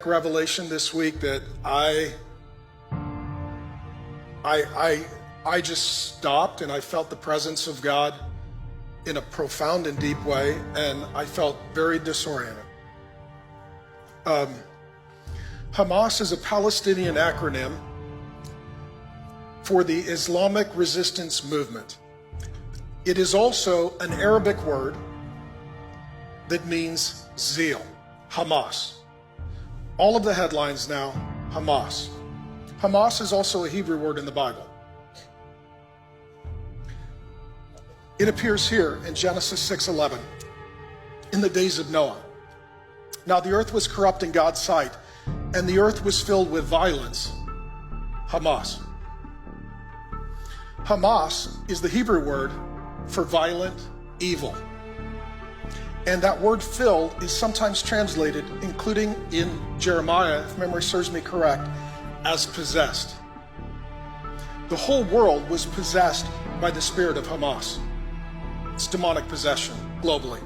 revelation this week that I just stopped and I felt the presence of God in a profound and deep way, and I felt very disoriented. Hamas is a Palestinian acronym for the Islamic resistance movement. It is also an Arabic word that means zeal, Hamas. All of the headlines now, Hamas. Hamas is also a Hebrew word in the Bible. It appears here in Genesis 6:11, in the days of Noah. Now the earth was corrupt in God's sight, and the earth was filled with violence. Hamas. Hamas is the Hebrew word for violent evil. And that word filled is sometimes translated, including in Jeremiah, if memory serves me correct, as possessed. The whole world was possessed by the spirit of Hamas. It's demonic possession globally.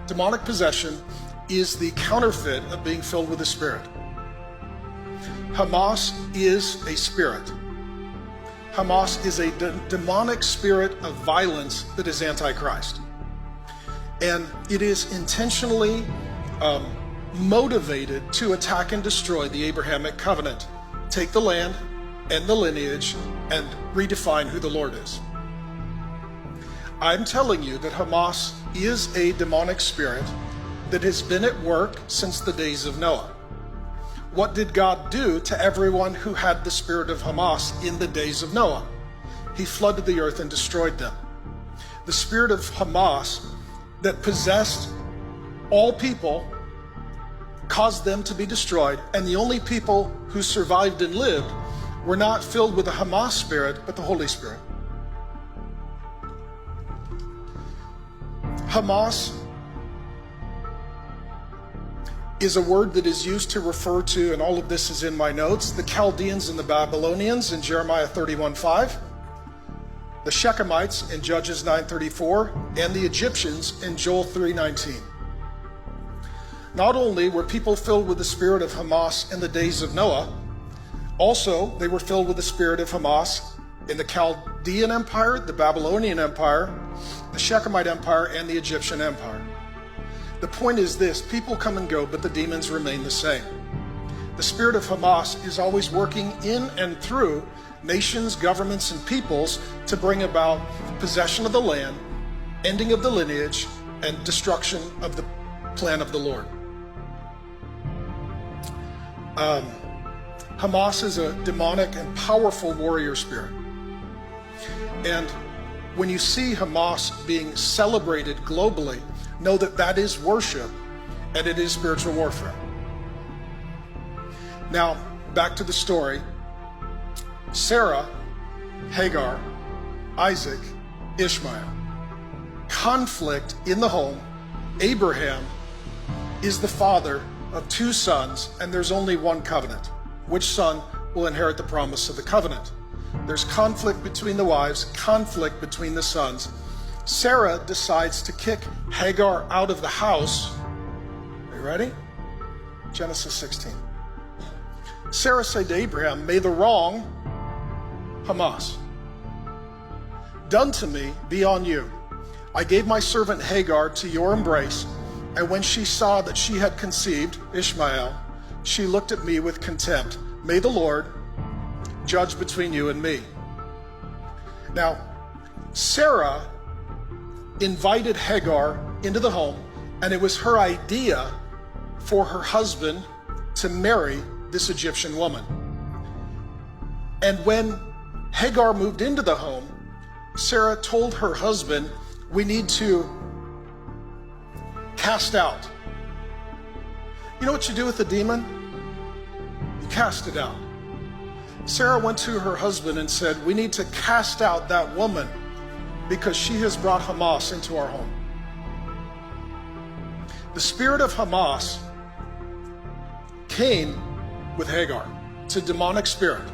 Demonic possession is the counterfeit of being filled with the Spirit. Hamas is a spirit. Hamas is a demonic spirit of violence that is antichrist. And it is intentionally motivated to attack and destroy the Abrahamic covenant, take the land and the lineage, and redefine who the Lord is. I'm telling you that Hamas is a demonic spirit that has been at work since the days of Noah. What did God do to everyone who had the spirit of Hamas in the days of Noah? He flooded the earth and destroyed them. The spirit of Hamas that possessed all people caused them to be destroyed, and the only people who survived and lived were not filled with the Hamas spirit, but the Holy Spirit. Hamas is a word that is used to refer to, and all of this is in my notes, the Chaldeans and the Babylonians in Jeremiah 31:5, the Shechemites in Judges 9:34, and the Egyptians in Joel 3:19. Not only were people filled with the spirit of Hamas in the days of Noah, also they were filled with the spirit of Hamas in the Chaldean Empire, the Babylonian Empire, the Shechemite Empire, and the Egyptian Empire. The point is this: people come and go, but the demons remain the same. The spirit of Hamas is always working in and through nations, governments, and peoples to bring about possession of the land, ending of the lineage, and destruction of the plan of the Lord. Hamas is a demonic and powerful warrior spirit. And when you see Hamas being celebrated globally, know that that is worship and it is spiritual warfare. Now, back to the story. Sarah, Hagar, Isaac, Ismael. Conflict in the home. Abraham is the father of two sons, and there's only one covenant. Which son will inherit the promise of the covenant? There's conflict between the wives, conflict between the sons. Sarah decides to kick Hagar out of the house. Are you ready? Genesis 16. Sarah said to Abraham, "May the wrong, Hamas, done to me be on you. I gave my servant Hagar to your embrace, and when she saw that she had conceived Ishmael, she looked at me with contempt. May the Lord judge between you and me." Now, Sarah invited Hagar into the home, and it was her idea for her husband to marry this Egyptian woman. And when Hagar moved into the home, Sarah told her husband, "We need to cast out." You know what you do with a demon? You cast it out. Sarah went to her husband and said, "We need to cast out that woman because she has brought Hamas into our home." The spirit of Hamas came with Hagar. It's a demonic spirit.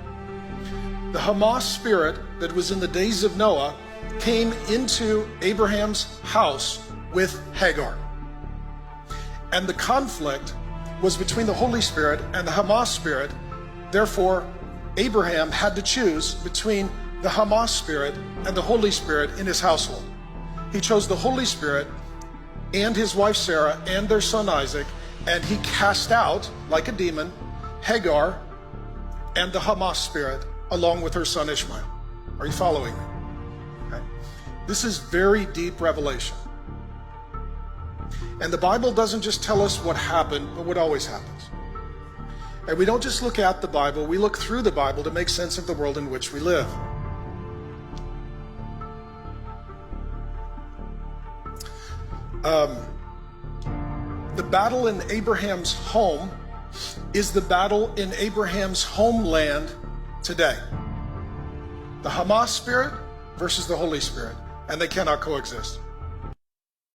The Hamas spirit that was in the days of Noah came into Abraham's house with Hagar. And the conflict was between the Holy Spirit and the Hamas spirit. Therefore, Abraham had to choose between the Hamas spirit and the Holy Spirit in his household. He chose the Holy Spirit and his wife Sarah and their son Isaac, and he cast out, like a demon, Hagar and the Hamas spirit along with her son Ismael. Are you following me? Okay. This is very deep revelation. And the Bible doesn't just tell us what happened, but what always happens. And we don't just look at the Bible, we look through the Bible to make sense of the world in which we live. The battle in Abraham's home is the battle in Abraham's homeland today. The Hamas spirit versus the Holy Spirit, and they cannot coexist.